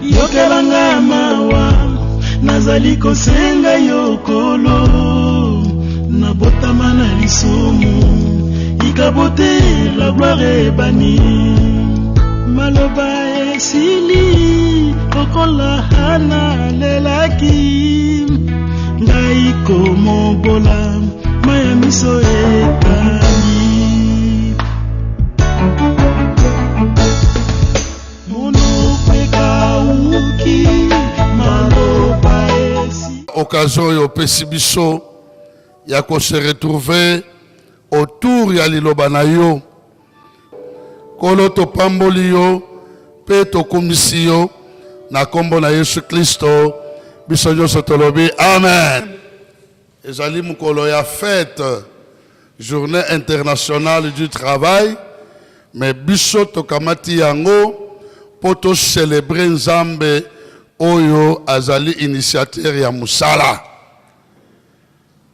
Yokelanga mawa nazali kosenga yokolo nabotama na lisumu ikabote la gloire ebani maloba esili okola hana lelaki ngai komobola maya miso etani occasion yo pesibiso ya ko se retrouver autour ya liloba na yo kolo to pamboli yo pe to komisi yo na kombo na Yesu Kristo biso nyonso tolobi amen. Ezali mukolo ya fête journée internationale du travail mais biso to kamati yango poto célébrer Nzambe oyo azali initiateur ya musala.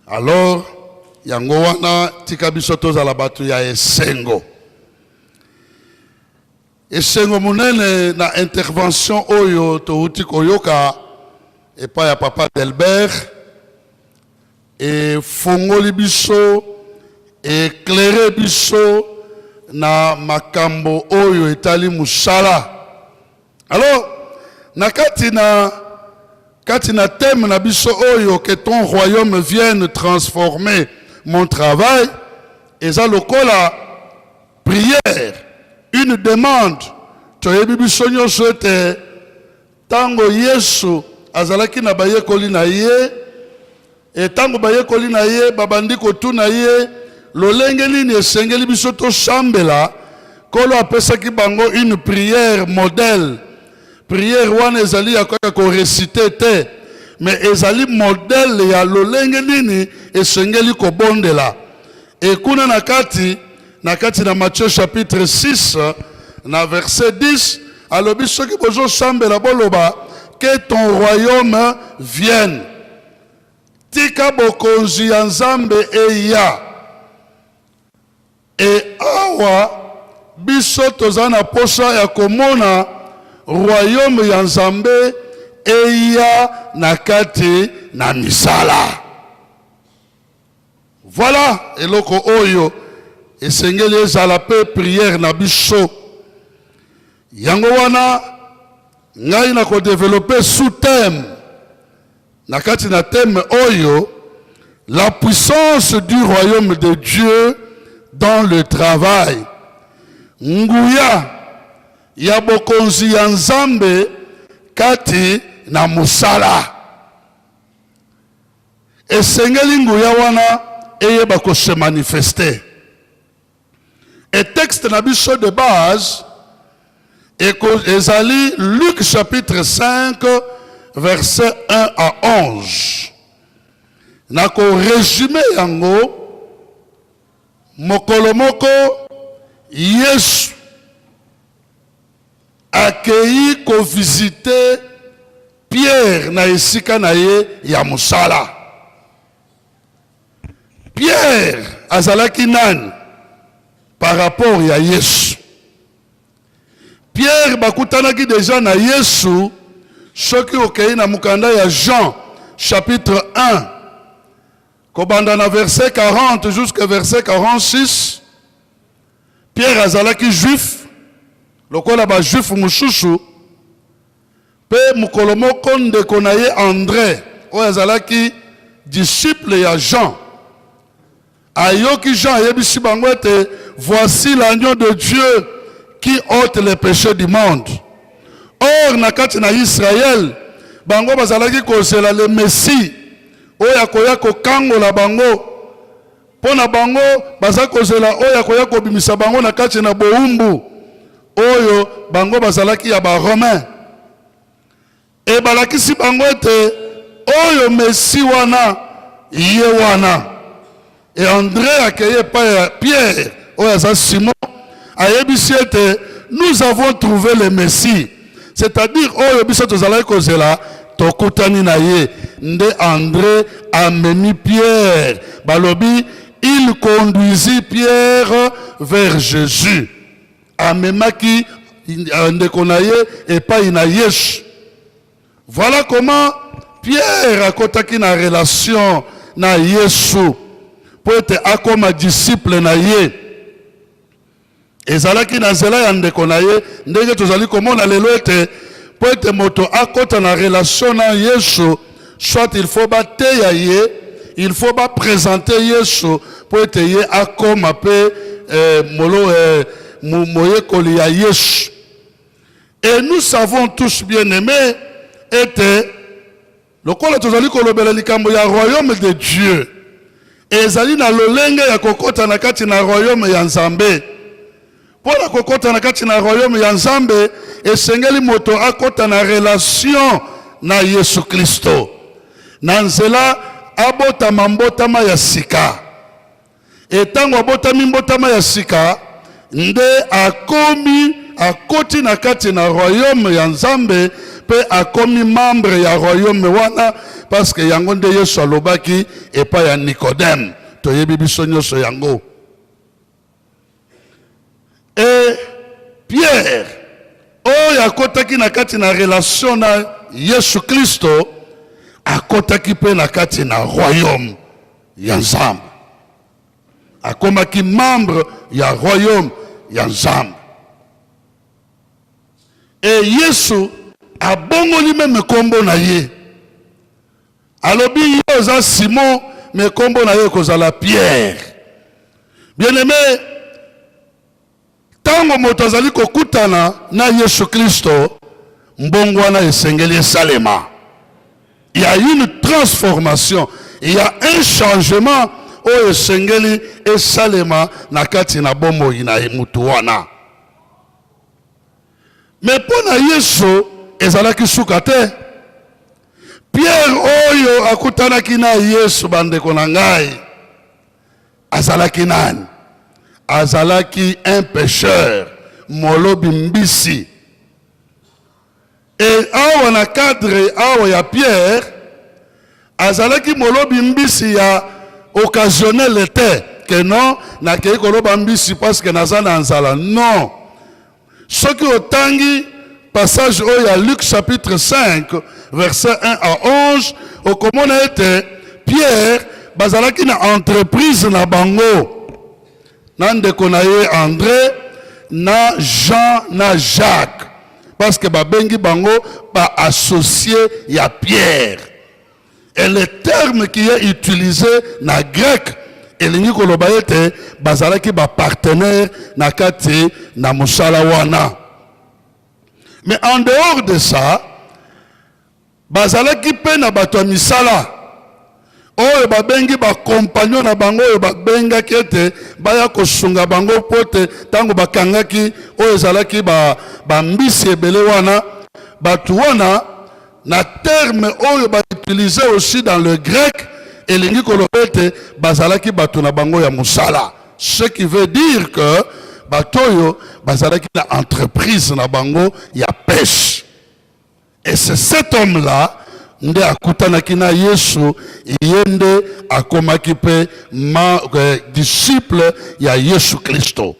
Alors yango wana tika biso tozala batu ya esengo munene na intervention oyo touti koyoka epa ya papa Delbert e fongoli biso éclairer biso na makambo oyo etali musala. Alors nakati na thème na biso oyo que ton royaume vienne transformer mon travail eza lokola prière une demande toyebi biso nyonso te tango Yesu azalaki na bayekoli na ye et tango bayekoli na ye babandi kotuna ye lolenge nini esengeli biso tosambela kolo apesaki bango une prière modèle. Prière wana ezali ya ko réciter te mais ezali modèle ya lolenge nini esengeli ko bondela. Et kuna nakati na Matthieu chapitre 6 na verset 10 alobi soki bozo sambela boloba que ton royaume vienne. Tika bokonzi ya Nzambe eya. Et awa biso tozana posa ya komona royaume ya Nzambe eya nakati na misala. Voilà eloko oyo esengeli ezala pe prière na biso. Yango wana ngai na ko développer sous thème nakati na thème oyo la puissance du royaume de Dieu dans le travail. Nguya ya bokonzi ya Nzambe kati na musala. Esengeli nguya wana eyeba ko se manifester. Et texte na biso de base ezali Luc chapitre 5 verset 1 à 11. Nako résumé yango mokolo moko Yesu accueilli ko visiter Pierre na esika na ye ya musala. Pierre azalaki nani par rapport ya Yesu? Pierre bakutanaki déjà na Yesu soki okei na mukanda ya Jean chapitre 1 kobanda na verset 40 jusqu'à verset 46. Pierre azalaki juif lokola ba juif mususu pe mukolo moko ndeko na ye André oyo azalaki disciple ya Jean ayoki Jean ayebisi bango ete voici l'agneau de Dieu qui ôte les péchés du monde. Or nakati na Israël bango bazalaki kozela le Messie oyo akoya kokangola bango pona bango baza kozela oyo akoya kobimisa bango nakati na boumbu oyo bango bazalaki ya ba Romain. E balakisi bango ete oyo Messie wana ye wana. Et André accueillé par Pierre oyo aza Simon ayebisi ete nous avons trouvé le Messie. C'est-à-dire oyo biso tozalaki kozela tokutani na ye. Nde André ameni Pierre balobi il conduisit Pierre vers Jésus. amemaki ndeko na ye epai na Yesu. Voilà comment Pierre akotaki na relation na Yesu pour être akoma disciple na ye. Ezalaki na nzela ya ndeko na ye ndenge tozali komona lelo ete pour être moto akota na relation na Yesu, soit il faut bateya ye, il faut ba présenter Yesu pour être ye akoma pe molo moye koli ya Yesu. Et nous savons tous bien aimés était lokola tozali kolobela likambo ya royaume de Dieu. Ezali na lolenge ya kokota na kati na royaume ya Nzambe. Pour kokota na kati na royaume ya Nzambe, esengeli moto akota na relation na Yesu Kristo. Na nzela abota mbotama ya sika. Etango abota mbotama ya sika, nde akomi akoti na kati na royaume ya Nzambe pe akomi membre ya royaume wana parce que yango nde Yesu alobaki epa ya Nicodème. Toyebi biso nyonso yango. Et Pierre oyo akotaki na kati na relation na Yesu Kristo akotaki pe na kati na royaume ya Nzambe. Akomaki membre ya royaume ya Nzambe. Et Yesu abongoli me kombo na ye. Alobi yo oza Simon me kombo na ye kozala Pierre. Bien aimé, tango moto azali kokutana na Yesu Kristo, mbongo wana esengeli esalema. Il y a une transformation, il y a un changement oyo esengeli esalema na kati na bomoi na mutu wana. Mais pour na Yesu ezalaki suka te. Pierre oyo akutanaki na Yesu bandeko na ngai azalaki nani? Azalaki un pécheur, molobi mbisi. Et awa na cadre awa ya Pierre azalaki molobi mbisi ya occasionnel te que non na kei koloba mbisi parce que naza na nzala. Non. Ce qui otangi passage au ya Luc chapitre 5 verset 1 à 11 au comment était Pierre bazalaki na entreprise na bango. Nandeko na ye André na Jean na Jacques parce que babengi bango ba associé ya Pierre. Et le terme qui est utilisé na grec elingi koloba ete bazalaki ba partenaire na kati na musala wana. Mais en dehors de ça, bazalaki pe na bato misala. Oyo babengi ba compagnon na bango oyo babenga kete baya kosunga bango pote tango bakangaki oyo ezalaki ba mbisi ebele wana batu wana na terme oyo ba utilisé aussi dans le grec elingi kolobete bazalaki batu na bango ya musala, ce qui veut dire que batoyo bazalaki na entreprise na bango ya pêche. Et c'est cet homme là nde akutanaki na Yesu yende akomaki pe disciple ya Yesu Kristo.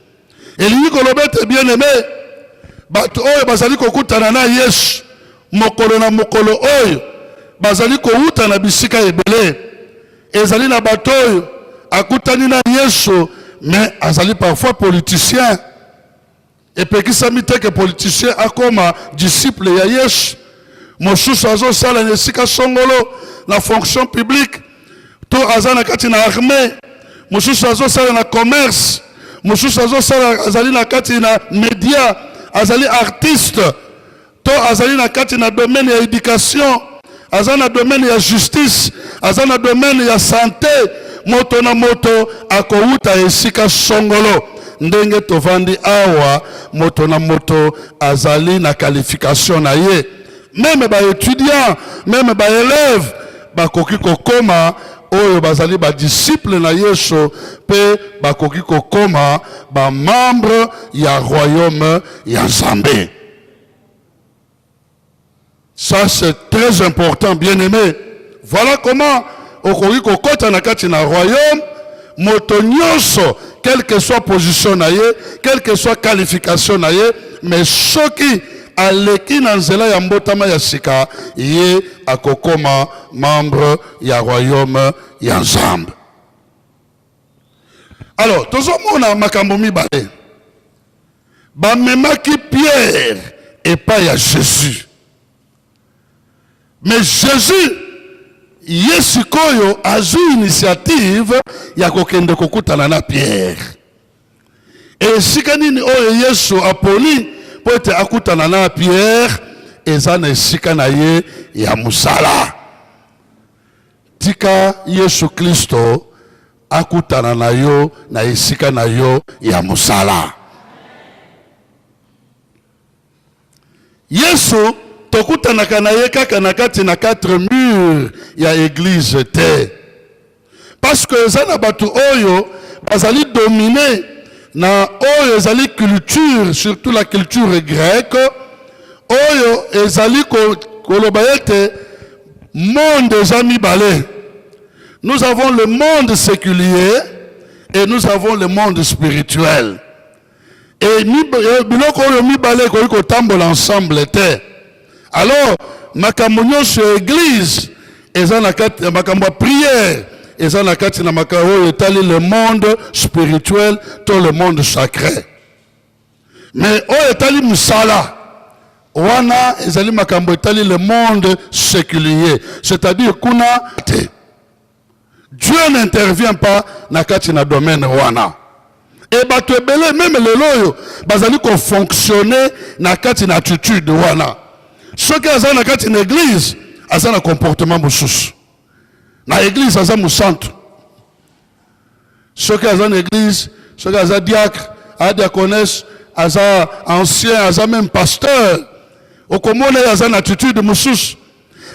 Elingi kolobete bien aimé bato oyo bazali kokutana na Yesu mokolo na mokolo oyo bazali kouta na bisika ebele. Ezali na bato oyo akutani na Yesu mais azali parfois politicien. Et pekisami te que politicien akoma disciple ya Yesu. Mosusu azo sala nesika songolo na fonction publique. To azana kati na armée. Mosusu azo sala na commerce. Mosusu azo sala azali na kati na média. Azali artiste. To azali na kati na domaine ya éducation. Azana na domaine ya justice. Azana na domaine ya santé. Moto na moto akouta esika songolo. Ndenge tovandi awa moto na moto azali na qualification na ye. Même ba étudiant, même ba élève bakoki kokoma oyo bazali ba disciple na Yesu pe bakoki kokoma ba membre ya royaume ya Nzambe. Ça c'est très important, bien aimé. Voilà comment okoki kokota na kati na royaume moto nyonso quelle que soit position naye, quelle que soit qualification naye, mais soki aleki na nzela ya mbotama ya sika, ye akokoma membre ya royaume ya Nzambe. Alors, tozomona makambo mibale. Bamemaki Pierre et pas ya Jésus. Mais Jésus, yesikoyo azu initiative ya kokende kokutana na Pierre. Et sika nini oyo Yesu apoli po ete akutana na Pierre, eza na sika na ye ya musala. Tika Yesu Kristo akutana na yo na esika na yo ya musala. Yesu tokutana na ye kaka na kati na 4 murs ya église te. Parce que ezana batu oyo bazali dominé na oyo ezali culture, surtout la culture grecque, oyo ezali koloba ete monde ezami balé. Nous avons le monde séculier et nous avons le monde spirituel. Et biloko oyo mibale ko tambola ensemble te. Alors, makambo nyonso église eza na kati makambo prière eza na kati na makambo oyo etali le monde spirituel to le monde sacré. Mais oyo etali musala wana ezali makambo etali le monde séculier, c'est-à-dire kuna te. Dieu n'intervient pas na kati na domaine wana. Et bato ebele même leloyo bazali ko fonctionner na kati na attitude wana. Ce qui est na kati na église aza na comportement mususu. Na église aza musantu. Ce qui est na église, ce qui est diacre, a diaconesse, aza ancien, aza même pasteur. Okomone aza na attitude mususu.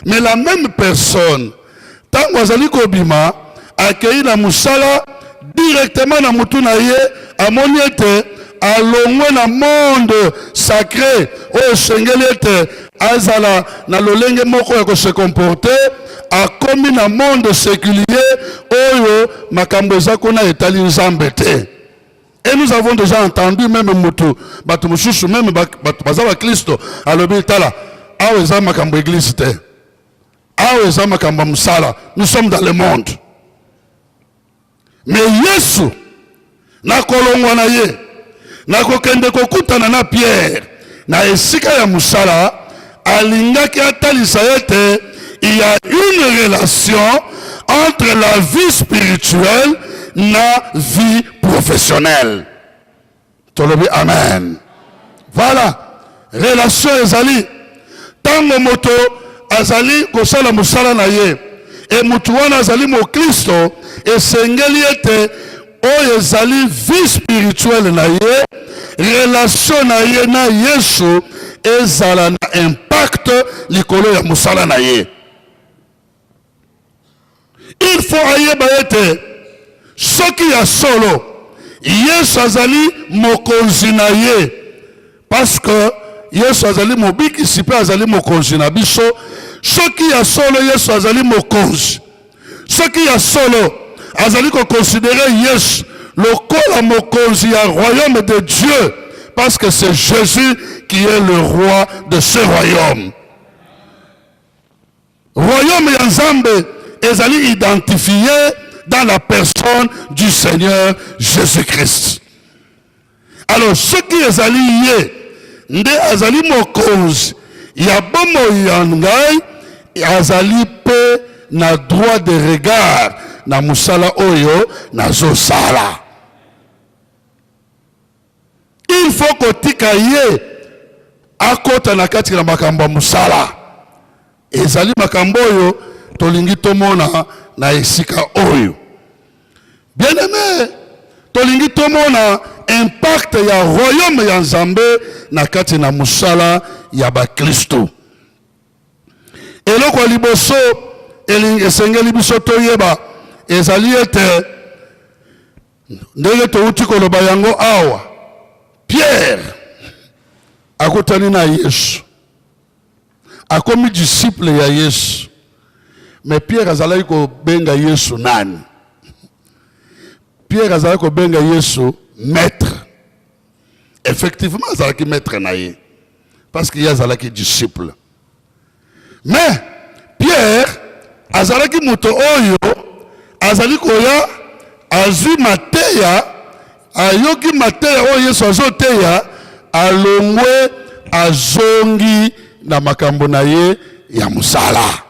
Mais la même personne tango azali ko bima accueilli na musala directement na mutu na ye amoni ete alongwe na monde sacré oyo sengeli ete azala na lolenge moko ya ko se comporter akomi na monde séculier oyo makambo eza kuna etali Nzambe te. Et nous avons déjà entendu même mutu batu mususu même baza ba Kristo alobi tala awo eza makambo église te, awo eza makambo musala. Nous sommes dans le monde. Mais Yesu na kolongwa na ye na kokende kokutana na Pierre na esika ya musala alingaki atalisa ete il y a une relation entre la vie spirituelle na vie professionnelle. Tolobi amen. Voilà, relation ezali tango moto azali kosala musala na ye et mutu wana azali mo Kristo esengeli ete oyo ezali vie spirituelle na ye, relation na ye na Yesu ezala na impact likolo ya musala na ye. Il faut ayeba ete soki ya solo Yesu azali mokonzi na ye, parce que Yesu azali mobikisi pe azali mokonzi na biso. Soki ya solo Yesu azali mokonzi, soki ya solo azali ko considérer Yesu lokola mokonzi ya royaume de Dieu, parce que c'est Jésus qui est le roi de ce royaume. Royaume ya Nzambe ezali identifié dans la personne du Seigneur Jésus-Christ. Alors ce qui ezali ye nde azali mokonzi ya bomo ya ngai, azali pe na droit de regard na musala oyo nazo sala. Il faut kotika ye akota na kati na makambo musala. Ezali makambo oyo tolingi tomona na esika oyo. Bien aimé, tolingi tomona impact ya royaume ya Nzambe na kati na musala ya ba Kristo. Eloko liboso esengeli biso toyeba ezali ete ndenge touti koloba yango awa Pierre akotani na Yesu, akomi disciple ya Yesu. Mais Pierre azalaki ko benga Yesu nani? Pierre azala ko benga Yesu maître. Effectivement, azala ki maître naye. Parce qu'il y a azala ki disciple. Mais Pierre azala ki moto oyo azali koya azui mateya ayoki mateya oyo Yesu azoteya alongwe azongi na makambo na ye ya musala.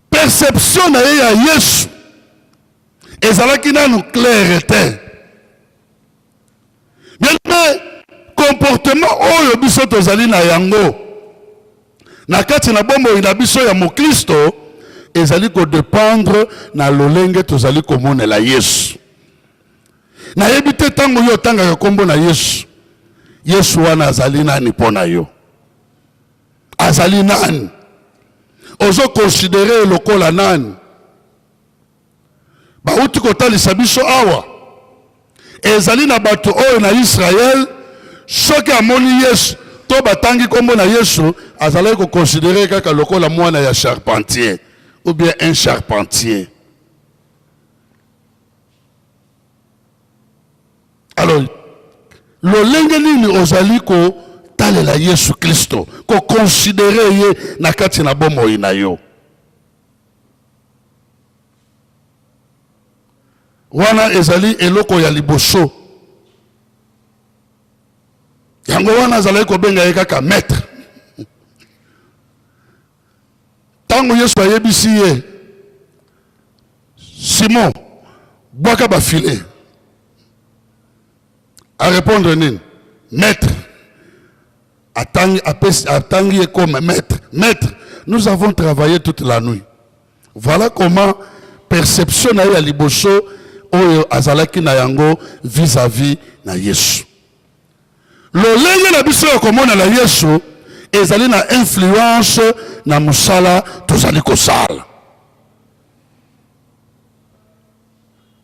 Perception na ye ya Yesu ezalaki nanu clair te. Mais comportement oyo biso tozali na yango na kati na bombo ina biso ya mokristo ezali ko dépendre na lolenge tozali komonela Yesu. Na yebite tango yo tanga kombo na Yesu. Yesu wana azali nani pona yo? Azali nani? Ozo considérer lokola nani? Ba uti kotalisa biso awa. Ezali na bato oyo na Israël soki amoni Yesu to batangi kombo na Yesu azali ko considérer kaka lokola mwana ya charpentier ou bien un charpentier. Alors lolenge nini ozali ko talela Yesu Kristo ko considérer ye na kati na bomoi na yo? Wana ezali eloko ya liboso. Yango wana azali ko benga ye kaka maître. Tango Yesu ayebisi ye Simon boaka ba filet. À répondre nini? Maître. Attangi comme maître. Maître, nous avons travaillé toute la nuit. Voilà comment perception na ya liboso oyo azalaki na yango vis-à-vis na Yesu. Lolenge na biso ya komona na Yesu ezali na influence na musala tozali kosala.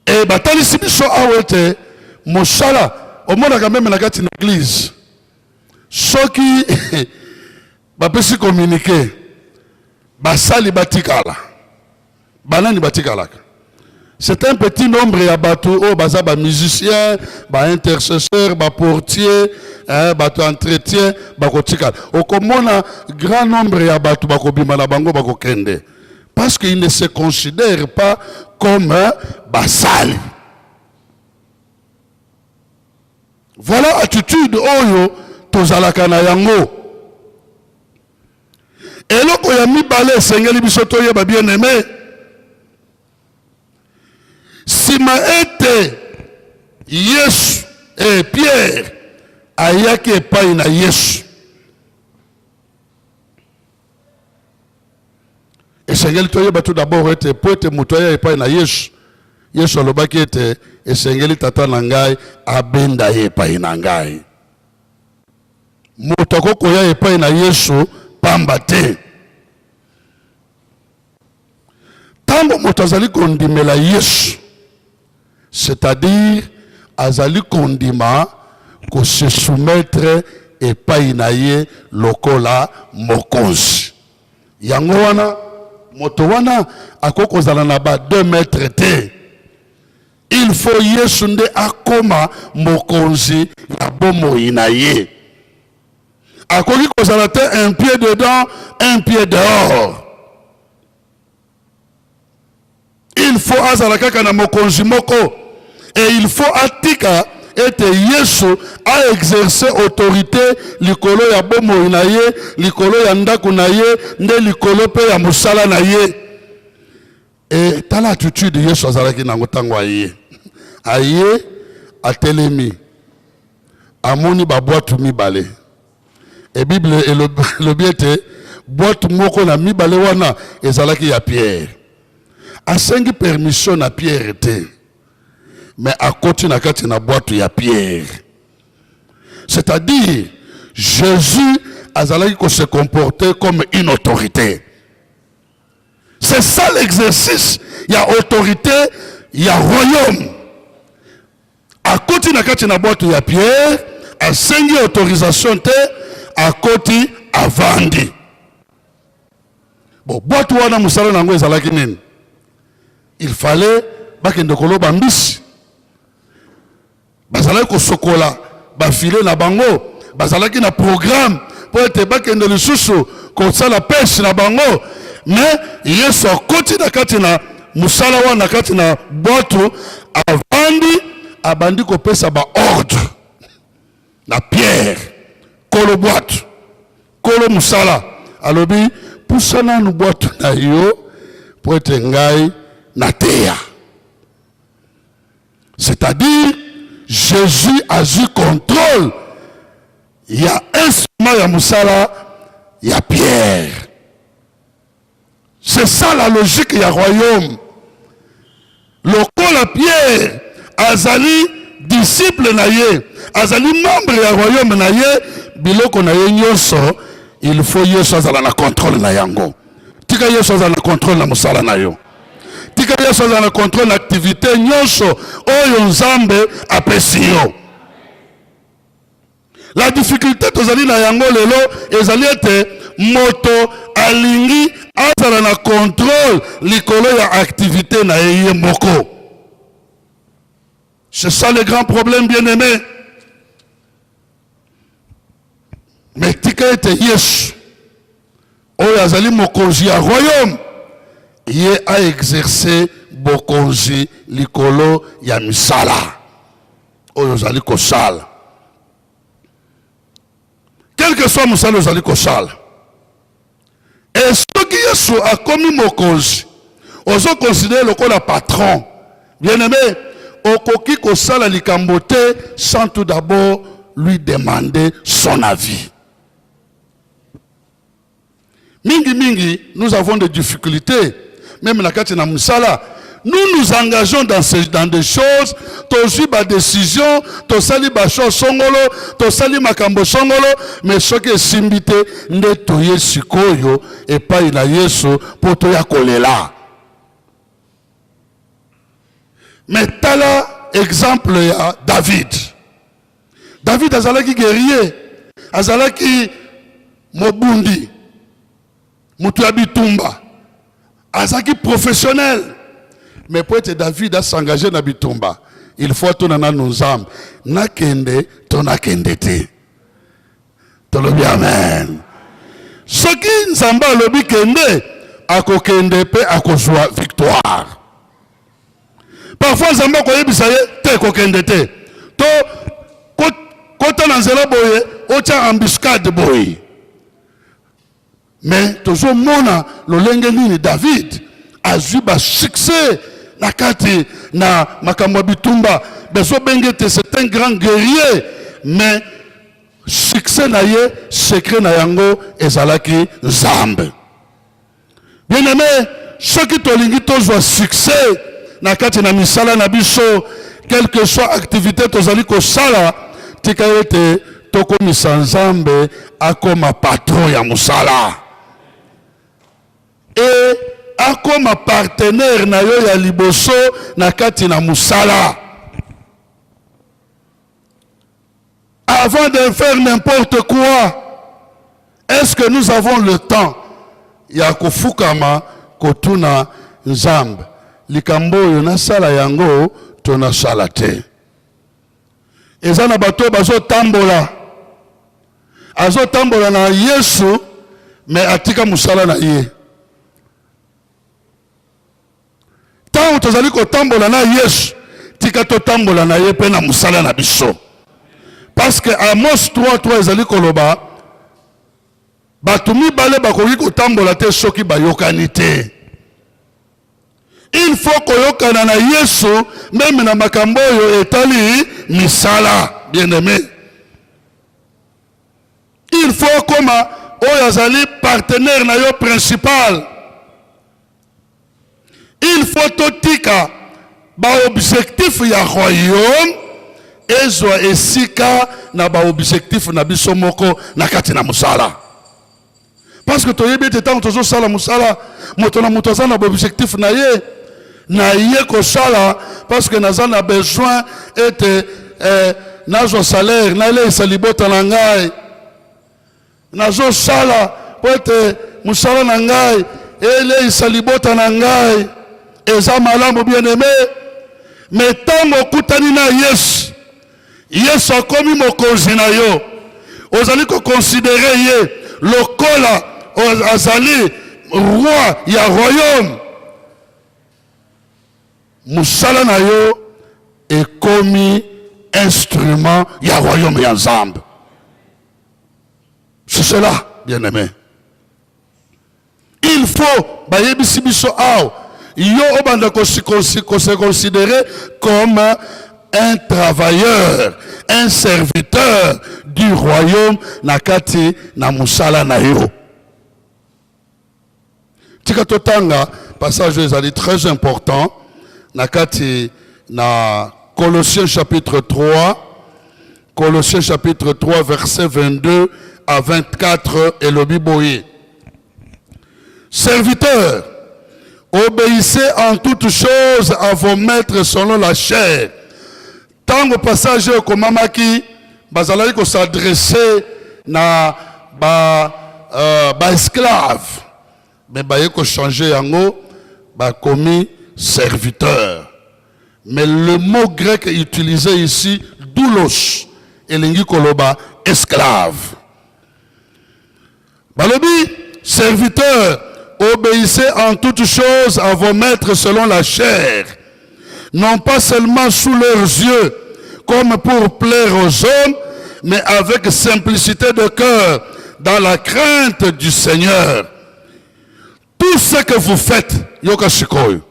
Et batalisi biso awete musala omona quand même na kati na église. Soki bapesi communiquer basali batikala. Banani batikalaka. C'est un petit nombre ya bato o baza ba musicien, ba intercesseur, ba portier, bato entretien, ba kotikala. Okomona grand nombre ya bato bakobima na bango bakokende. Parce qu'ils ne se considèrent pas comme basali. Voilà attitude oyo tozalaka na yango. Eloko ya mibale sengeli biso toyeba bien aimé. Sima ete Yesu et Pierre ayaki epai na Yesu. Esengeli toyeba tout d'abord ete po ete mutu aya epai na Yesu. Yesu alobaki ete esengeli tata na ngai abenda ye epai na ngai. Mutu akokoya epai na Yesu pamba te. Tango mutu azali kondimela Yesu, c'est-à-dire azali kondima ko se soumettre epai na ye lokola mokonzi. Yango wana moto wana akokozala na ba 2 mètres te. Il faut Yesu nde akoma mokonzi ya bomoi na ye. Akoki kozala te un pied dedans, un pied dehors. Il faut azala kaka na mokonzi moko. Et il faut atika ete Yesu a exercé autorité likolo ya bomoi na ye, likolo ya ndaku na ye, nde likolo pe ya musala na ye. Et tala attitude Yesu azalaki nango tango aye. Aye atelemi. Amoni ba boîte mibale. Et Bible et le biete boîte moko na mibale wana ezalaki ya Pierre. Asengi permission na Pierre était. Mais à côté na kati na boîte ya Pierre. C'est-à-dire Jésus azalaki ko se comporter comme une autorité. C'est ça l'exercice. Il y a autorité, il y a royaume. À côté na kati na boîte ya Pierre, asengi autorisation te, à côté avandi. Bon, boîte wana musala nango ezalaki nini? Il fallait bakende koloba mbisi bazalaki kosokola bafile na bango bazalaki na programme po ete bakende lisusu kosala peshe na bango mais Yesu akoti na kati na musala wana kati na botu avandi abandi kopesa ba ordre na Pierre kolo boatu kolo musala alobi pusana nu boatu na yo po ete ngai na teya. C'est-à-dire Jésus a eu contrôle. Il y a un moment ya musala ya Pierre. C'est ça la logique ya royaume. Lokola Pierre azali disciple na ye, azali membre ya royaume na ye, biloko na ye nyonso, il faut Yesu azala na contrôle na yango. Tika Yesu azala na contrôle na musala na yo. Tika Yesu azala na contrôle na activité nyonso oyo Nzambe apesi yo. La difficulté tozali na yango lelo ezali ete moto alingi azala na contrôle likolo ya activité na ye moko. C'est ça le grand problème, bien-aimé. Mais tika ete Yesu oyo azali mokonzi ya royaume ye a exercé bokonzi likolo ya misala oyo azali kosala. Quel que soit musala ozali kosala. Et ce qui Yesu a commis mokonzi ozo considérer lokola patron. Bien-aimé, okoki kosala likambo te sans tout d'abord lui demander son avis. Mingi, nous avons des difficultés, même la kati na musala. Nous nous engageons dans des choses, tozi ba décision, tosali ba chose songolo, tosali makambo songolo, mais ce qui est simbité, nde toye sikoyo, et pas ina Yesu, pour toya kolela. Mais tala exemple ya David. David azalaki guerrier, azalaki mobundi, mutu ya bitumba, azalaki professionnel. Mais pour être David à s'engager dans bitumba, il faut tout nana nous âmes. Na kende, ton na kende te. Tolobi amen. Ce qui nzamba lobi kende, ako kende pe ako joie victoire. Parfois nzamba ko yebisaye te ko kende te. To kota na nzela boye, ocha embuscade boye. Mais toujours mona lolenge nini David a eu ba succès. Nakati na makambo bitumba beso bengete, c'est un grand guerrier, mais succès na ye secret na yango ezalaki Nzambe. Bien aimé, ceux qui tolingi tozwa succès nakati na misala na biso, quelle que soit activité tozali kosala, tika ete tokomisa Nzambe akoma patron ya musala. Et comme partenaire na yo ya liboso na kati na musala. Avant de faire n'importe quoi, est-ce que nous avons le temps ya kofukama kotuna Nzambe likambo yo na sala yango tona sala te. Ezana bato bazo tambola na Yesu mais atika musala na ye. Tant tozali kotambola na Yesu, tika totambola na ye pe na musala na biso. Parce que Amos 3:3 ezali koloba, batumi bale bakoki kotambola te soki bayokani te. Il faut koyokana na Yesu, même na makambo yo etali misala, bien-aimé. Il faut comme oyo azali partenaire na yo principal. Il faut totika ba objectif ya royaume ezwa esika na ba objectif na biso moko na kati na musala. Parce que toyebi te tant tozo sala musala, moto na moto za na ba objectif na ye ko sala parce que naza na besoin ete nazo salaire na ile salibota na ngai. Nazo sala po ete musala na ngai ele salibota na ngai. Eza malamu bien-aimé, Mais tant okutani na Yesu, Yesu akomi mokonzi na yo, ozali ko considérer ye lokola azali roi ya royaume. Musala na yo ekomi instrument ya royaume ya Nzambe. C'est cela, bien-aimé. Il faut bayebisi biso aw yo obanda ko se considérer comme un travailleur, un serviteur du royaume nakati na musala na yo. Tika totanga passage ezali très important nakati na Colossiens chapitre 3, Colossiens chapitre 3 verset 22 à 24 et le Biboye. Serviteurs, obéissez en toutes choses à vos maîtres selon la chair. Tant au passage au mamaki, bazalaki ko s'adresser na ba esclave, mais ba ko changer yango ba commis serviteur. Mais le mot grec utilisé ici, doulos, elingi koloba esclave. Balobi, serviteur, obéissez en toutes choses à vos maîtres selon la chair, non pas seulement sous leurs yeux, comme pour plaire aux hommes, mais avec simplicité de cœur, dans la crainte du Seigneur. Tout ce que vous faites, yoka shikoy,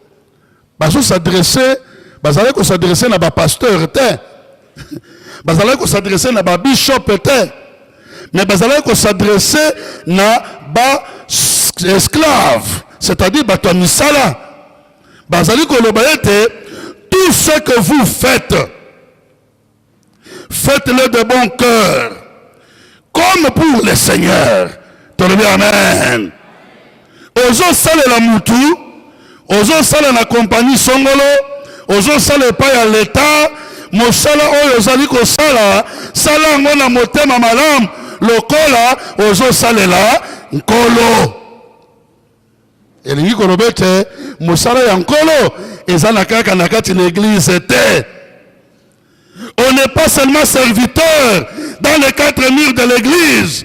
bazo s'adresser, bazale ko s'adresser na ba pasteur te, bazale ko s'adresser na ba bishop te, mais bazale ko s'adresser na ba esclave, c'est-à-dire bato misala. Bazali ko lobayete, tout ce que vous faites, faites-le de bon cœur, comme pour le Seigneur. Tolobi amen. Ozo sale la mutu, ozo sale na compagnie songolo, ozo sale pa ya l'État, mosala oyo ozali ko sala, sala ngo na motema malamu, lokola ozo sale la nkolo. Elingi kolobete mosala ya nkolo ezana kaka na kati na église te. On n'est pas seulement serviteurs dans les quatre murs de l'église.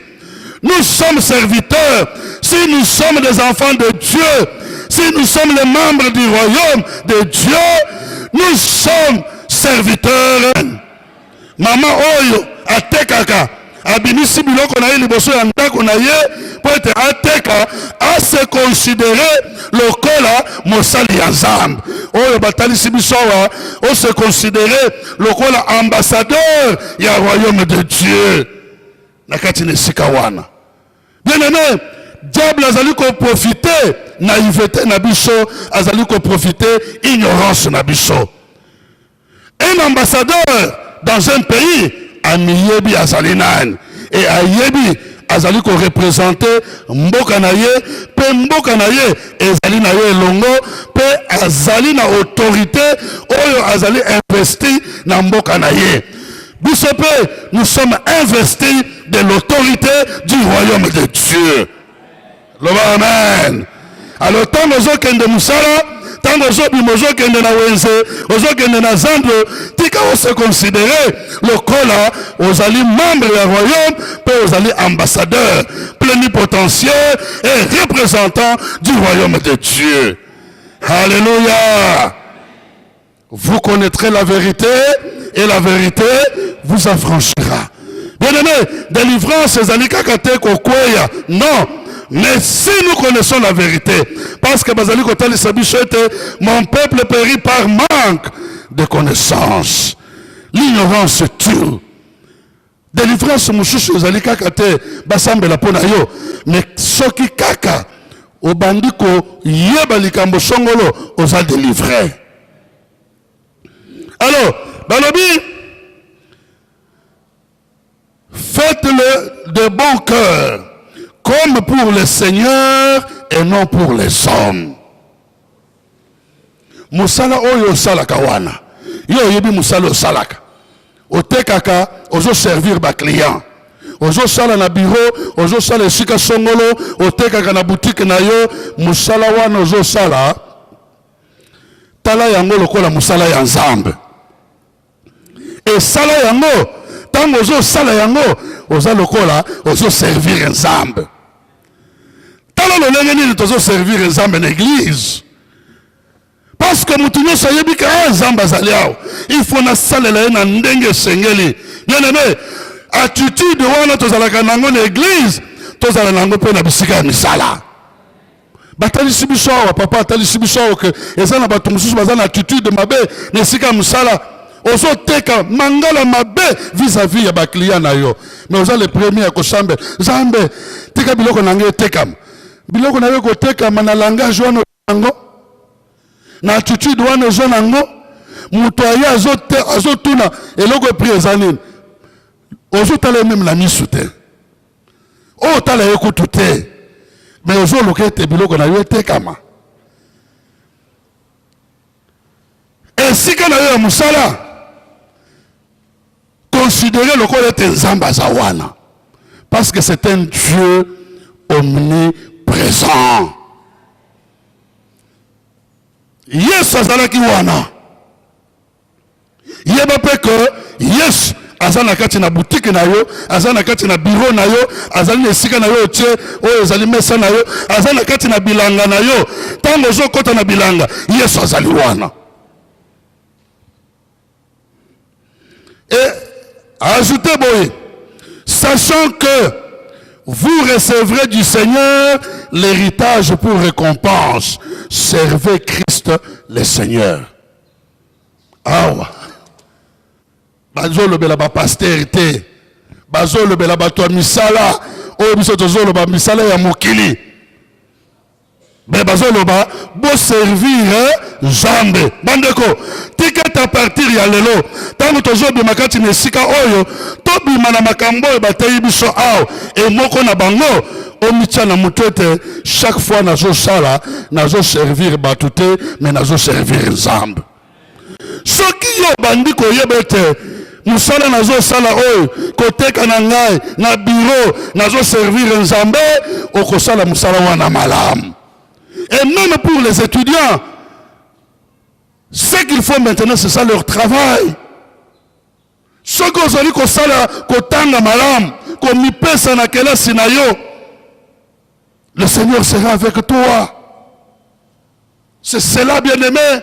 Nous sommes serviteurs si nous sommes des enfants de Dieu, si nous sommes les membres du royaume de Dieu, nous sommes serviteurs. Maman oyo atekaka abimisi biloko na ye liboso ya ndako na ye po ete ateka ase considérer lokola mosali ya Nzambe. Oyo batalisi biso awa o se considérer lokola ambassadeur ya royaume de Dieu na kati na esika wana. Bien aimé, diable azali ko profiter naïveté na biso, azali ko profiter ignorance na biso. Un ambassadeur dans un pays amiyebi azali nani et ayebi azali ko représenter mboka na ye pe mboka na ye ezali na ye longo pe azali na autorité oyo azali investi na mboka na ye. Biso pe nous sommes investis de l'autorité du royaume de Dieu. Amen. Alors tant nous kende musala, tant nous kende na wenze, ozo kende na zando, tika o se considérer lokola ozali membre du royaume, pe ozali ambassadeur, plénipotentiaire et représentant du royaume de Dieu. Alléluia. Vous connaîtrez la vérité et la vérité vous affranchira. Bien-aimé, délivrance ezali kaka te kokweya. Non. Mais si nous connaissons la vérité, parce que bazali kotali sabiso ete mon peuple périt par manque de connaissance. L'ignorance tue. Délivrance mususu ezali kaka te basambela pona yo, mais soki kaka obandiko yeba likambo songolo oza délivré. Alors, balobi, faites-le de bon cœur, comme pour le Seigneur et non pour les hommes. Musala oyo salaka wana. Yo yebi musala salaka. Otekaka, ozo servir ba client. Ozo sala na bureau, ozo sala esika songolo, otekaka na boutique na yo, musala wana ozo sala. tala yango lokola musala ya nzambe. Et sala yango, tango ozo sala yango, oza lokola ozo servir nzambe. Tala lolenge nini tozo servir nzambe na église. Parce que mutunyo sayebi ka nzambe azali awo. Il faut na salela ye na ndenge sengeli. Bien aimé, attitude wana tozalaka nango na église, tozala nango pe na bisika ya misala. Batalisi biso awa papa, batalisi biso awa ke eza na bato mosusu baza na attitude mabe na esika ya misala. Ozo teka mangala mabe vis-à-vis ya ba client na yo. Mais oza le premier ko sambe. Zambe teka biloko nange teka. Biloko na yo ko teka na langage wana nango. Na attitude wana zo nango. Muto aya azo tuna eloko pri ezanini. Ozo tala même la misu te. O tala ekutu te. Mais ozo lokete biloko na yo teka ma. Esika na yo ya musala. Considérez le corps de Nzamba Zawana. Parce que c'est un Dieu omniprésent. Yes, azalaki wana. Yeba pe que yes, azana kati na boutique na yo, azana kati na bureau na yo, azali na esika na yo tie, o ezali mesa na yo, azana kati na bilanga na yo. Tango zo kota na bilanga, yes azali wana. Et ajoutez, boy, sachant que vous recevrez du Seigneur l'héritage pour récompense, servez Christ le Seigneur. Awa. Bazo le bela ba postérité. Bazo le bela ba to misala. O biso tozo le ba misala ya mokili. Mais bazo le ba bo servir Zambe. Bandeko. Ticket à partir ya lelo. Tango tozo bi makati nesika oyo. To bi mana makambo e batei biso aw. Et moko na bango. O mitia na mutete. Chaque fois nazo sala. Nazo servir batute. Mais nazo servir Zambe. Soki yo bandiko yebete. Musala nazo sala oyo. Koteka na ngai. Na bureau. Nazo servir Nzambe. Oko sala musala wana malam. Et même pour les étudiants. Ce qu'il faut maintenant, c'est ça leur travail. Ce que vous allez ko sala kotanga malam. Ko mipesa na kelasi na yo. Le Seigneur sera avec toi. C'est cela, bien-aimé.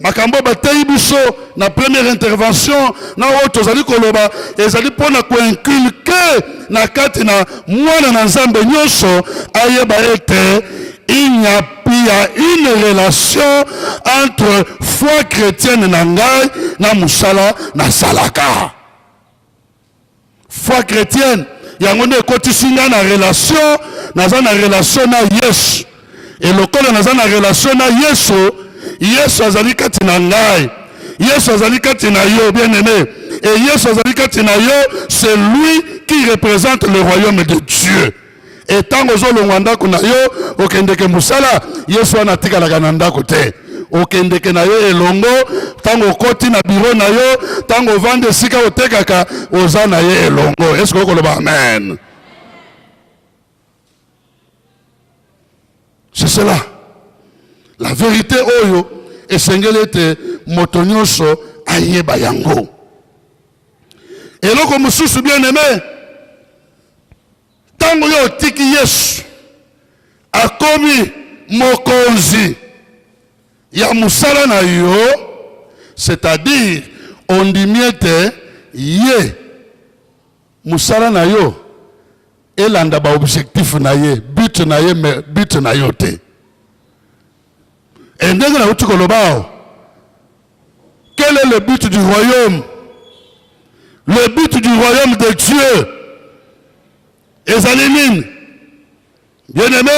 Makambo batei biso na première intervention na auto zali koloba ezali pona ko inculquer na kati na mwana na Nzambe nyonso ayeba ete il n'y a pas une relation entre foi chrétienne na ngai na musala na salaka. Foi chrétienne yango ne kotisinga na relation na relation na Yesu. Et lokolo na relation na Yesu. Yesu azali kati na ngai. Yesu azali kati na yo, bien-aimé. Et Yesu azali kati na yo, c'est lui qui représente le royaume de Dieu. Et tant que zo longwanda kuna yo, okendeke musala, Yesu anatika la kananda kote. Okendeke na yo elongo, tango koti na bureau na yo, tango vande sika otekaka, oza na ye elongo. Est-ce que okoloba amen? C'est cela. La vérité oyo esengelete motonyoso ayeba yango. Et loko mususu bien-aimé, tango yo tiki Yesu akomi mokonzi ya musala na yo, c'est-à-dire on dimiete ye musala na yo elanda ba objectif na ye, but na ye, mais but na yo te. Et quel est le but du royaume? Le but du royaume de Dieu. Ezalimine. Bien-aimé.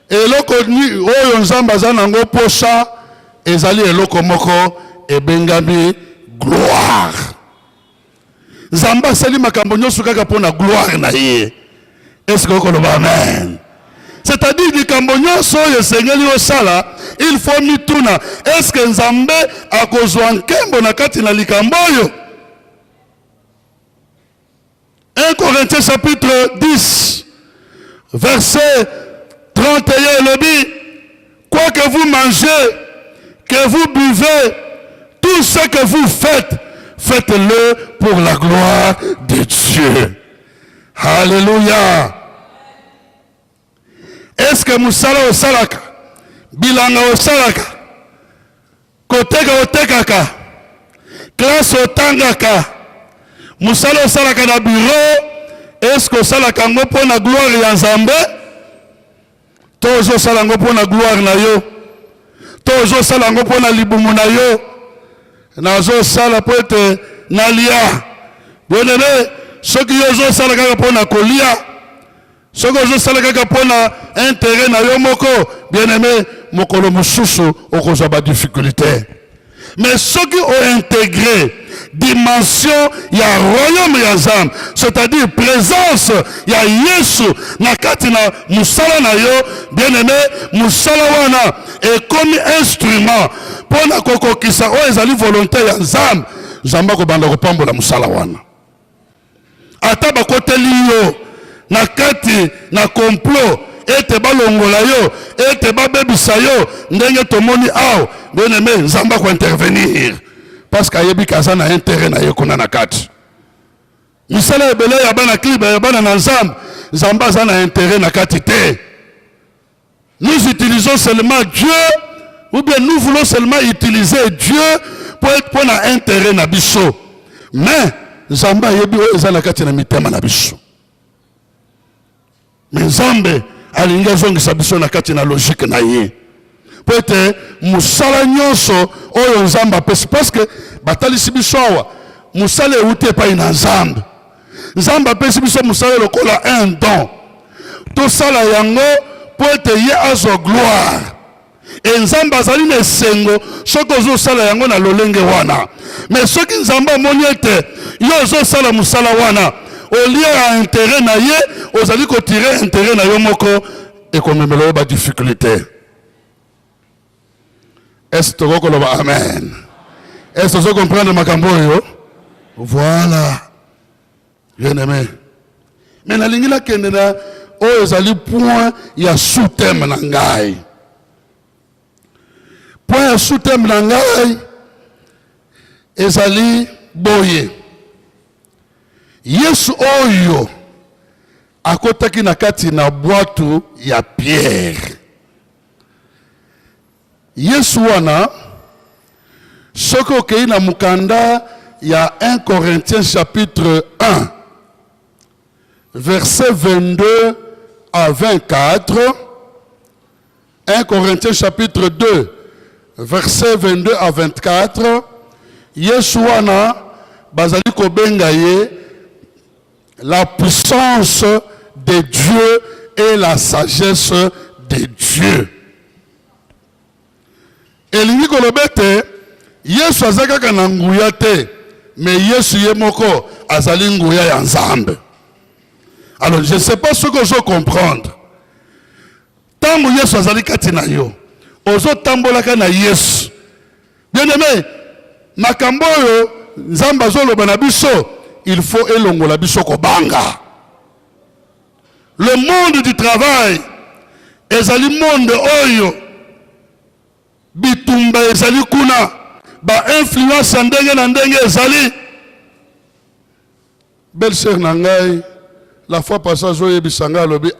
Et l'okoni oyo nzamba zanango pocha. Ezali eloko moko e bengami gloire. Nzamba sali makambo nyoso kaka pona gloire na ye. Est-ce que vous amen? C'est-à-dire que quand il faut mituna. Est-ce que Nzambe a kozwa nkembo na kati na likamboyo? 1 Corinthiens chapitre 10 verset 31 le dit, quoi que vous mangez, que vous buvez, tout ce que vous faites, faites-le pour la gloire de Dieu. Alléluia. Est-ce que Moussala au Salaka, Bilanga au Salaka, Koteka au Tekaka, classe au Tangaka, Moussala au Salaka na bureau, est-ce que Salaka ngo pour la gloire ya Nzambe? Tozo Salango pour la gloire na yo. Tozo Salango pour la libumu na yo. Nazo Sala pour être nalia. Bien-aimé, ceux qui ont Salaka pour la colia, ceux qui ont Salaka pour la intérêt na yo moko, bien-aimé, mokolo mususu okoza ba difficulté. Mais ceux qui ont intégré dimension, il y a royaume yazam, c'est-à-dire présence, il y a Yesu, nakati na musala na yo, bien-aimé, musala wana, et comme instrument, pour na koko kisa, o ezali volonté yazam, zamba ko banda ko pambo la musala wana. Ata ba kote liyo, nakati na complot, ete balongola yo, ete babebisa yo, ndenge tomoni aw, bien-aimé, nzamba ko intervenir. Parce qu'il y a un intérêt na yekona na kati. Misala ebele ya bana kliba ya bana na nzamba, nzamba za na intérêt na kati te. Nous utilisons seulement Dieu, ou bien nous voulons seulement utiliser Dieu pour na intérêt na biso. Mais nzamba yebi o eza na kati na mitema na biso. Mais nzambe alinga zongisa biso na kati na logique na ye. Peut-être musala nyonso oyo nzamba pesi parce que batalisi biso awa musala euti pa ina nzamba. Nzamba pesi biso musala lokola un don. To sala yango peut-être ye azo gloire. Et nzamba azali na esengo soki ozo sala yango na lolenge wana. Mais soki nzamba amoni ete yo ozo sala musala wana au lieu ya intérêt na ye ozali kotirer intérêt na yo moko ekomemela yo ba difficulté. Est-ce que vous comprenez? Amen. Est-ce que vous comprenez ma camboyo? Voilà. Bien aimé. Mais na lingila kendena o ezali point ya sous-thème na ngai. Point ya sous-thème na ngai ezali boye. Yesu oyo akotaki na kati na boîte ya pierre. Yesu wana soko okei na mukanda ya 1 Corinthiens chapitre 1 verset 22 à 24. 1 Corinthiens chapitre 2 verset 22 à 24. Yesu wana bazali kobenga ye la puissance de Dieu et la sagesse de Dieu. Elingi kolobete Yesu azaka na nguya te, mais Yesu ye moko azali nguya ya Nzambe. Alors je ne sais pas ce que je comprendre. Tango Yesu azali kati na yo, ozo tambolaka na Yesu. Bien-aimé, makambo yo Nzamba azoloba na biso, il faut elongola biso kobanga. Le monde du travail ezali monde oyo bitumba ezali kuna ba influence ndenge na ndenge ezali. Belle sœur nangai la fois passée zo yebisanga lobi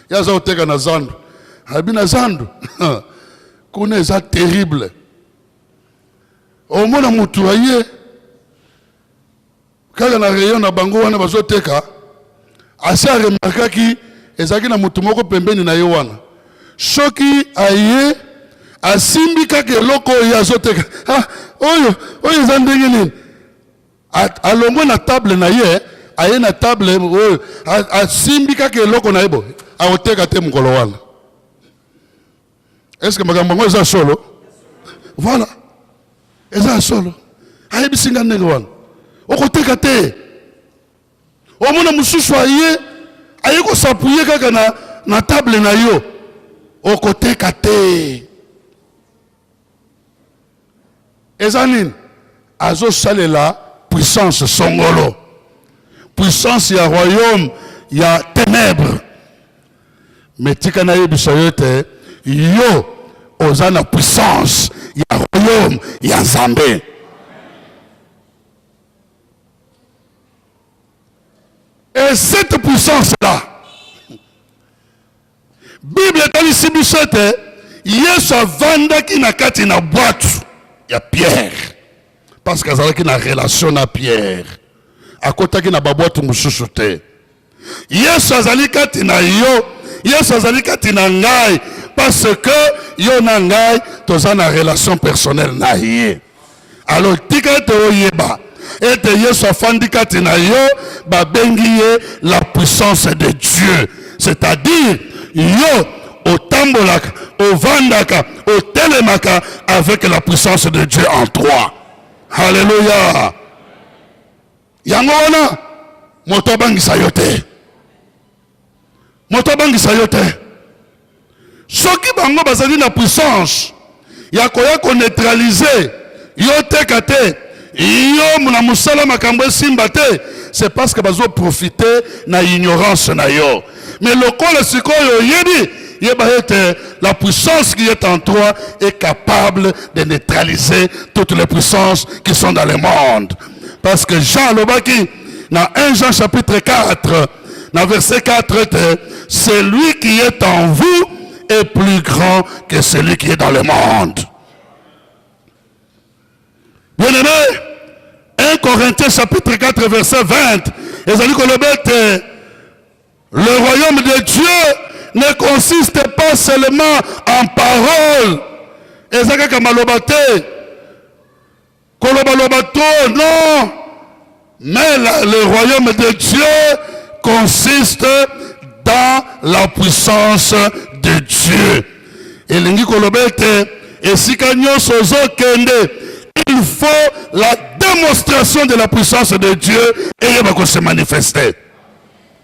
yaza oteka na zandu abi na zandu kuna eza terrible. Omona mutu aye kaka na rayon na bango wana bazoteka asa remarkaki ezaki na mutu moko pembeni na ye wana soki aye asimbi kaka eloko oyo azoteka oyo eza ndenge nini alongo na table na ye aye na table oyo asimbi kaka eloko na ye bo aoteka te mokolo wana. Est-ce que makambo yango eza solo? Voilà, eza solo. Ayebisinga ndenge wana okoteka te. Omona mususu aye kosapuye kaka na table na yo okoteka te. Eza nini? Azo salela puissance songolo, puissance ya royaume ya ténèbres. Mais tika na yebisa yo te yo oza na puissance ya royaume ya Nzambe. Et cette puissance-là, Bible etalisi biso te Yesu avandaki na kati na boîte ya Pierre parce qu'azalaki na relation na Pierre akotaki na baboîte mosusu te. Yesu azali kati na yo, Yesu azali kati na ngai parce que yo na ngai toza na relation personnelle na ye. Alors tika te oyeba ete Yesu afandi kati na yo babengi ye la puissance de Dieu, c'est-à-dire yo otambolaka, ovandaka, otelemaka avec la puissance de Dieu en toi. Alléluia. Yango wana moto bangisa yo te. Moto bangisa yo te. Soki bango bazali na puissance ya koya ko neutraliser yo te kate yo muna musala makambo simba te, c'est parce que bazo profiter na ignorance na yo. Mais le col sikoyo yebi la puissance qui est en toi est capable de neutraliser toutes les puissances qui sont dans le monde. Parce que Jean Lobaki, dans 1 Jean chapitre 4, dans verset 4, celui qui est en vous est plus grand que celui qui est dans le monde. Bien-aimé, 1 Corinthiens chapitre 4, verset 20, le royaume de Dieu ne consiste pas seulement en paroles. Non. Mais le royaume de Dieu consiste dans la puissance de Dieu. Et il faut la démonstration de la puissance de Dieu et il va se manifester.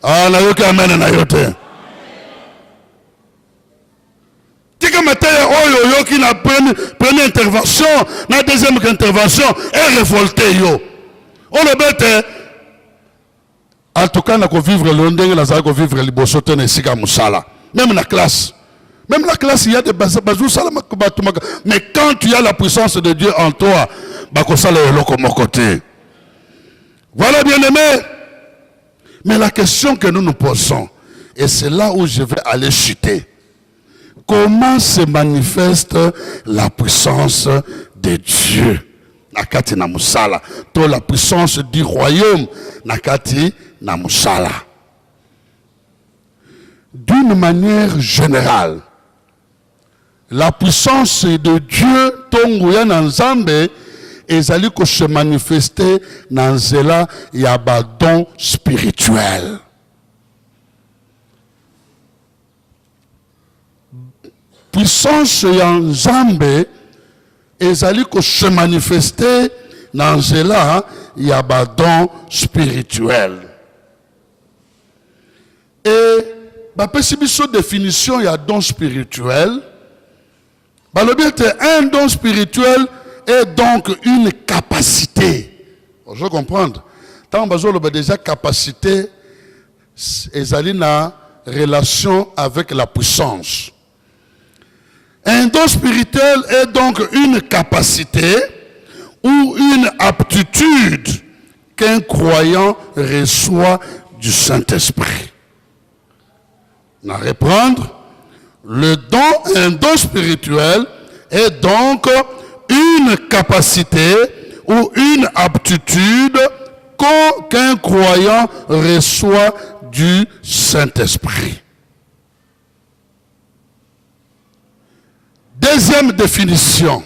Ah, na yoke amen na yote. Tika mataya oyo yoki na première intervention, na deuxième intervention, et révolté yo. On le bête. En tout cas, na ko vivre l'ondenge la za ko vivre liboso te na sika musala. Même la classe, il y a des bazou sala makubatumaka. Mais quand tu as la puissance de Dieu en toi, bakosala yo loko mokote. Voilà, bien-aimé. Mais la question que nous nous posons, et c'est là où je vais aller chuter, comment se manifeste la puissance de Dieu? Nakati na musala, to la puissance du royaume, nakati na musala. D'une manière générale, la puissance de Dieu, tonguya na Nzambe, ezali ko se manifester dans nzela ya ba don spirituel. Puissance ya Nzambe ezali ko se manifester dans nzela ya ba don spirituel. Et ba pesi biso définition ya don spirituel. Ba le bien un don spirituel est donc une capacité. Je veux comprendre. Tant que déjà capacité, ils ont une relation avec la puissance. Un don spirituel est donc une capacité ou une aptitude qu'un croyant reçoit du Saint-Esprit. On va reprendre. Un don spirituel est donc une capacité ou une aptitude qu'un croyant reçoit du Saint-Esprit. Deuxième définition.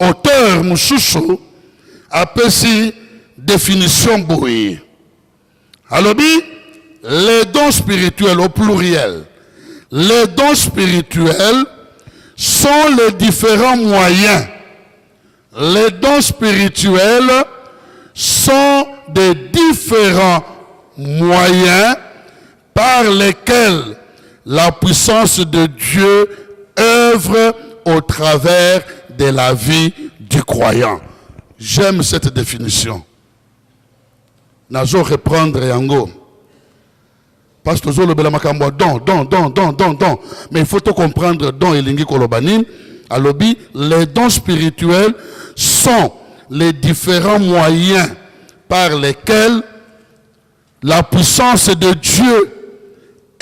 Auteur Moussoussou appelle ici définition bouillie. Alors, les dons spirituels au pluriel. Les dons spirituels sont les différents moyens. Les dons spirituels sont des différents moyens par lesquels la puissance de Dieu œuvre au travers de la vie du croyant. J'aime cette définition. Nazo reprendre yango. Parce que Zolobela Makambo, don. Mais il faut tout comprendre, don et lingi kolobanin. À l'obi, les dons spirituels sont les différents moyens par lesquels la puissance de Dieu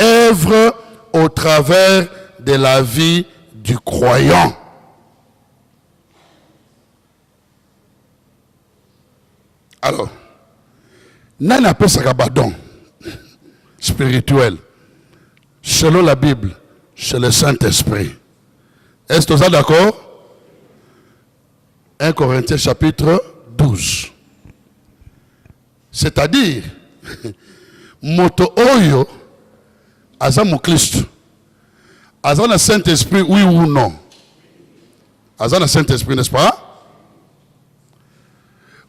œuvre au travers de la vie du croyant. Alors, nana peut don spirituel selon la Bible, c'est le Saint-Esprit. Est-ce que vous êtes d'accord? 1 Corinthiens chapitre 12. C'est-à-dire, moto oyo, azam Christ, azam le Saint-Esprit, oui ou non? Azam le Saint-Esprit, n'est-ce pas?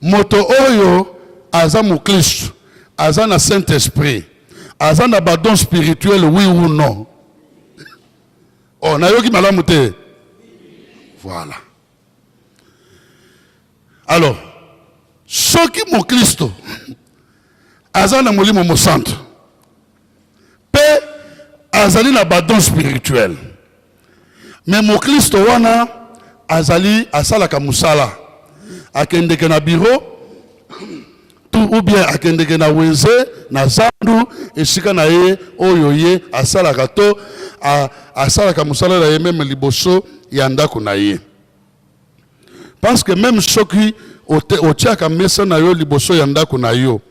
Moto oyo, azam Christ, azam le Saint-Esprit, azam le badon spirituel, oui ou non? Oh, na yoki malamute. Voilà. Alors, ceux qui m'ont Christ, azana molimo mo centre, pe azali na badon spirituel. Mais mon Christ wana azali asala ka musala, akendeke na bureau, tout ou bien akendeke na wenze na zandu esika na ye oyo ye asala kato asala ka musala na ye même liboso ya ndako na ye. Parce que même ceux qui au tiaka mesa na yo liboso ya ndako na yo,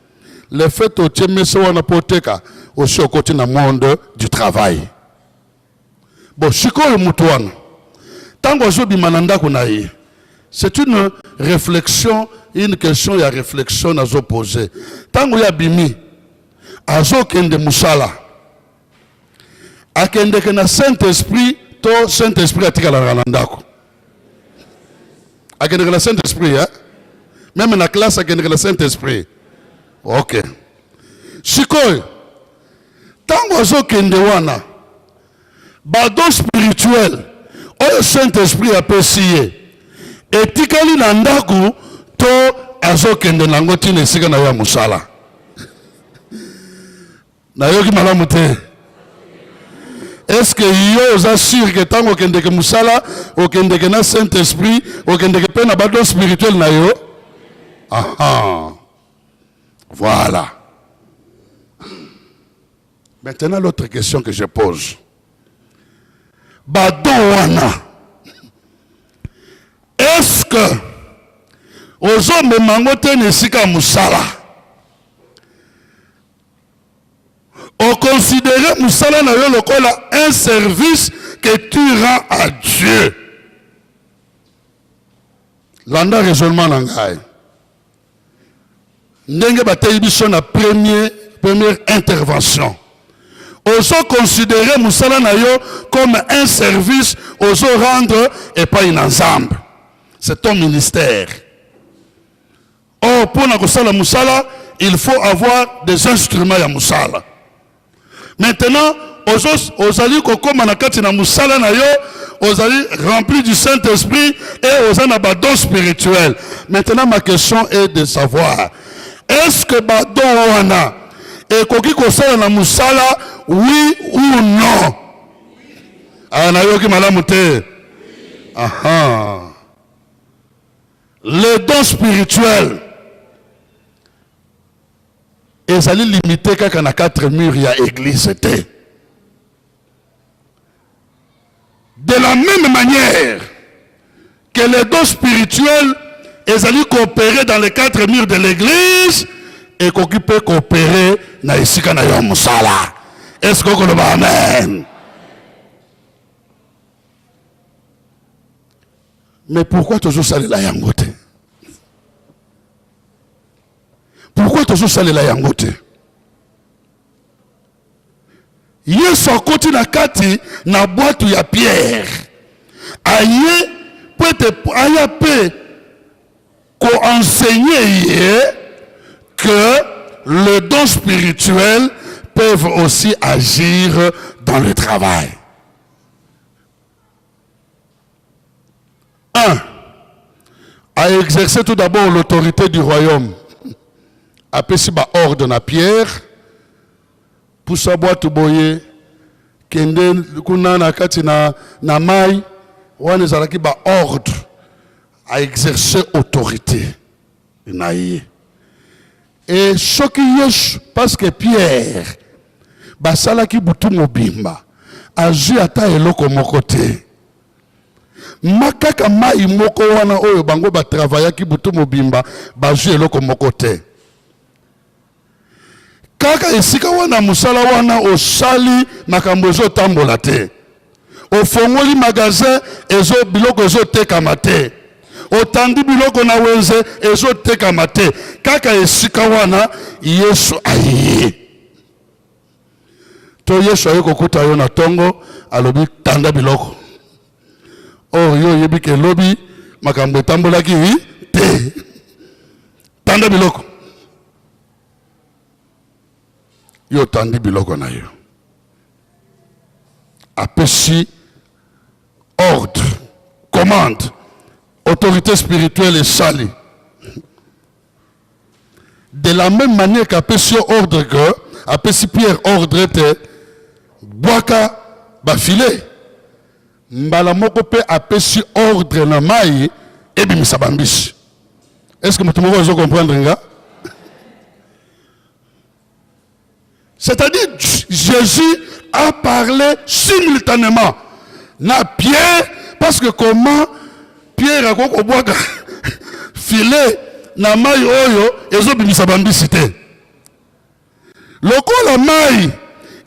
le fait au tia mesa wana poteka aussi au côté na monde du travail. Bon, sikoyo mutu wana tango zo bimana ndako na ye, c'est une réflexion, une question ya réflexion nazo poser. Tango ya bimi azo kende musala akende ke na Saint-Esprit to Saint-Esprit atikala na ndako. Akende ke na Saint-Esprit, hein? Même dans la classe akende ke na Saint-Esprit. OK. Sikoy tango azo kende wana badon spirituel oyo Saint-Esprit apesiye etikali na ndako to azokende nango tina esika na yo musala. Na yo ki malamu te. Est-ce que yo oza sûr que tango okende ke musala okende ke na Saint-Esprit okende ke pe na badon spirituel na yo? Aha. Voilà. Maintenant l'autre question que je pose. Badon wana, est-ce que aux hommes mangote nesika musala on considère musala na yo lokola un service que tu rends à Dieu? Landa raisonnement nangai ndenge batayi biso na première intervention. Oso considérer musala na yo comme un service, oso rendre et pas une ensemble. C'est ton ministère. Or, pour na kosala musala, il faut avoir des instruments ya musala. Maintenant, osali kokoma na kati na musala na yo, osali rempli du Saint-Esprit et osali na badon spirituel. Maintenant, ma question est de savoir, est-ce que badon wana ekoki kosala na musala, oui ou non? Anayoki malamu te. Aha. Les dons spirituels ezali limité kaka na 4 murs ya église te. De la même manière que les dons spirituels ezali coopérer dans les 4 murs de l'église et qu'on peut coopérer na esika na yo musala. Est-ce que vous le amen? Mais pourquoi toujours saler la yangote? Pourquoi toujours saler la yangote? Yesu akoti na kati na boîte ya pierre. Aye peut aya pe ko enseigner que les dons spirituels peuvent aussi agir dans le travail. 1. À exercer tout d'abord l'autorité du royaume. Après si ba ordre na Pierre, pusa boîte boye kende kuna na kati na mai wana ezalaki ba ordre à exercer autorité naïe. Et soki Yesu parce que Pierre basalaki butu mobimba azwi ata eloko moko te makaka mai moko wana oyo bango batravaillaki butu mobimba bazwi eloko moko te kaka esika wana musala wana osali makambo ezotambola te ofongoli magasin biloko ezotekama te otandi biloko na wenze ezotekama te kaka esika wana Yesu aye to Yesu aye kokuta yo na tongo alobi tanda biloko yo yebi ke lobi makambo etambolaki te tanda biloko yo tandi biloko na yo apesi ordre commande autorité spirituelle et sali de la même manière qu'apesi ordre que apesi Pierre ordre était boaka bafile mbala moko pe apesi ordre na mai ebimisa bambisi. Est-ce que vous pouvez comprendre nga? C'est-à-dire Jésus a parlé simultanément na Pierre parce que comment Pierre a koko boaka filet na mai oyo ezobimisa bambisi te. Lokola mai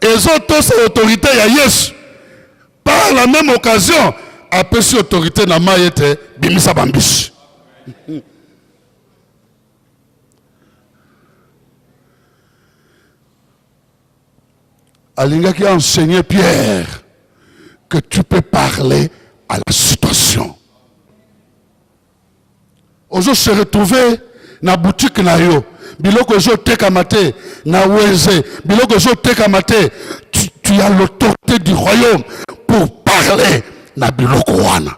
ezotosa autorité ya Yesu par la même occasion apesi autorité na mai ete bimisa bambisi. Alingaki a enseigné Pierre que tu peux parler à la situation. Ozo se retrouver na boutique na yo biloko ezo tekamate na weze biloko ezo tekamate tu as l'autorité du royaume pour parler na biloko wana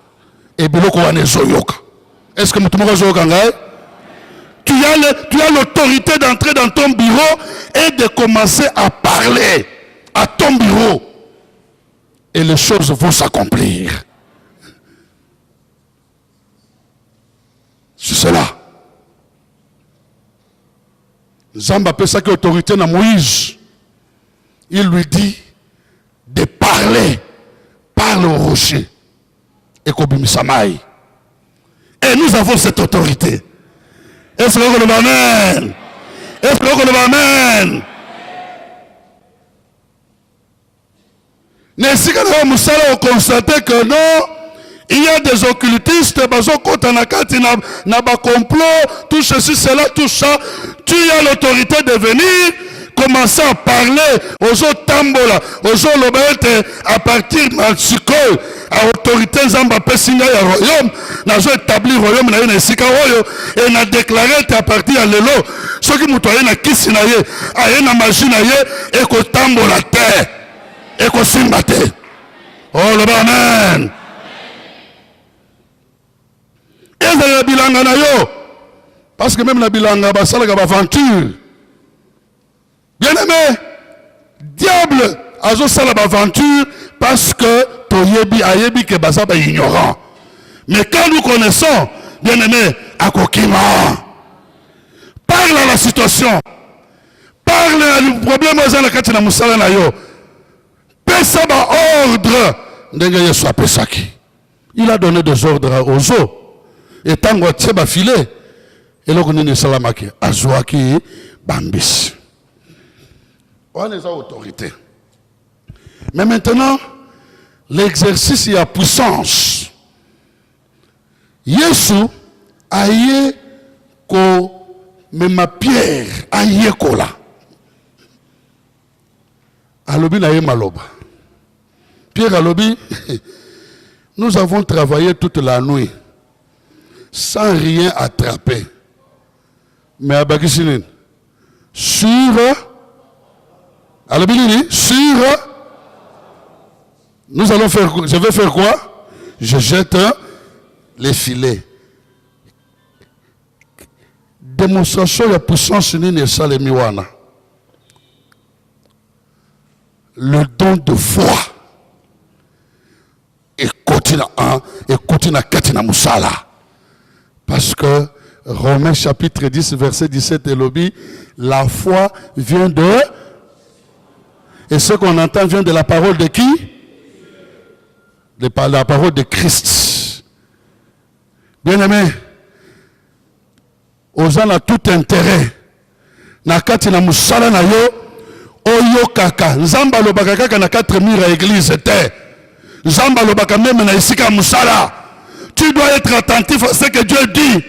et biloko wana ezo yoka. Est-ce que mutumoko ezo yoka ngai? Tu as l'autorité d'entrer dans ton bureau et de commencer à parler à ton bureau et les choses vont s'accomplir. C'est cela. Zamba peut ça que autorité na Moïse. Il lui dit de parler. Parle au rocher. Et Kobimisamaï. Et nous avons cette autorité. Est-ce que vous le amen? Est-ce que vous le amen? N'est-ce que nous allons constater que non? Il y a des occultistes, na complot, tout ceci, cela, tout ça. Tu as l'autorité de venir, commencer à parler aux autres tambola, aux autres lobete, à partir de Sikol, à l'autorité Zamba Pessinga et royaume, n'a établi le royaume, n'a sika royo, et n'a déclaré à partir de l'élo, ceux qui m'ont na kisi na ye, a na magie na ye, et ko tambola terre, et ko simbate. Oh le amen. Et la bilanga na yo, parce que même la bilanga basalaka aventure. Bien aimé, diable azo sala aventure parce que toyebi ayebi que basa ba ignorant. Mais quand nous connaissons, bien aimé, akokima. Parle à la situation. Parle à le problème aux kati na musala na yo. Pesa ba ordre ndenge Yesu apesaki. Il a donné des ordres aux eaux. Et tango tsheba filet et loko nini salamaki azwaki bambis. On a autorité. Mais maintenant l'exercice y a puissance. Yesu aye ko mema Pierre aye kola. Alobi na ye maloba. Pierre alobi nous avons travaillé toute la nuit sans rien attraper. Mais à Bakisinin, sur, nous allons faire, je vais faire quoi? Je jette les filets. Démonstration de puissance nini salemiwana. le don de foi. Et continue à katina musala. Parce que Romains chapitre 10, verset 17 et lobby, la foi vient de... Et ce qu'on entend vient de la parole de qui? De la parole de Christ. Bien-aimé, aux gens a tout intérêt. Nakati na musala na yo, oyo kaka. Nzamba lobaka kaka na 4 murs à l'église était. Nzamba lobaka même na isika musala. Tu dois être attentif à ce que Dieu dit.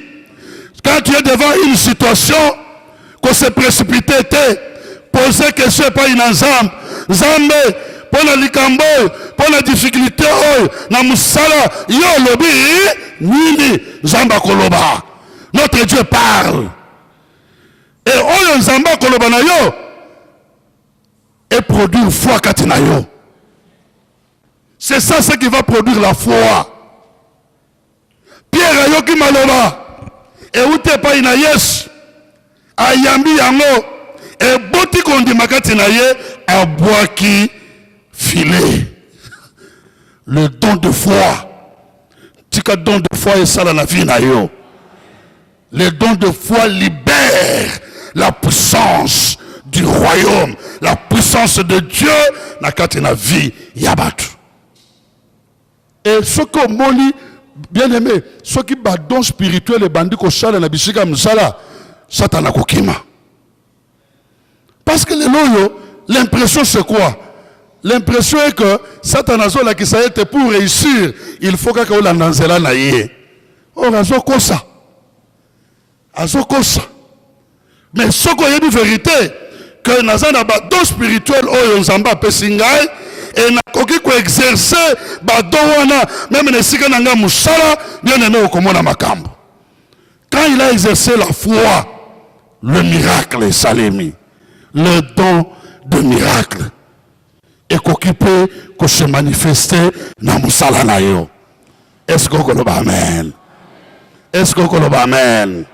Quand tu es devant une situation, qu'on se précipite, poser question pas une ensemble. Nzambe, pour la likambo, pour la difficulté, na musala, yo lobi, nini, Nzamba koloba. Notre Dieu parle. Et oyo Nzamba koloba na yo, et produire foi katina yo. C'est ça ce qui va produire la foi. Pierre ayoki maloba. Et où t'es pas ina yes. Ayambi yango. Et boti kondi makati na ye. Aboaki filet. Le don de foi. Tika don de foi et ça dans la vie na yo. Le don de foi libère la puissance du royaume. La puissance de Dieu nakati na vie yabatu. Et ce que moni bien aimé, ce qui bat don spirituel et bandit ko shala na bisika msala, Satan a kokima. Parce que les loyo, l'impression c'est quoi? L'impression est que Satan a zola qui ça été pour réussir, il faut que la nanzela na yé. Oh, azo kosa. Azo kosa. Mais ce qu'on y a de vérité, que nazana bat don spirituel oyo nzamba pesingai, et na koki ko exercer ba dowana même ne sika nanga musala bien aimé okomona makambo. Quand il a exercé la foi, le miracle est salemi, le don de miracle et koki peut ko se manifester na musala na yo. Est-ce que ko loba amen? Est-ce que ko loba amen?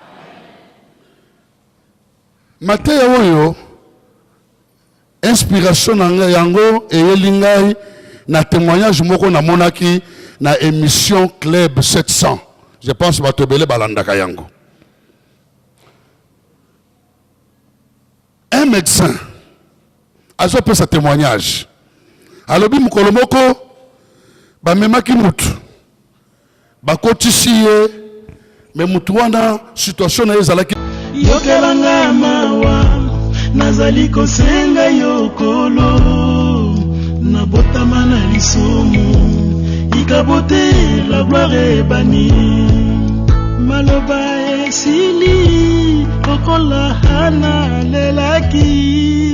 Mateya oyo inspiration nanga yango et elingai na témoignage moko na monaki na émission Club 700. Je pense batobele balandaka yango. Un médecin a fait sa témoignage. Alobi mukolo moko ba memaki mutu. Ba kotisiye mais mutu wana situation na ezalaki yokelanga mawa. Nazali kosenga yokolo na botama na lisumu ikabote la gloire ebani maloba esili okola hana lelaki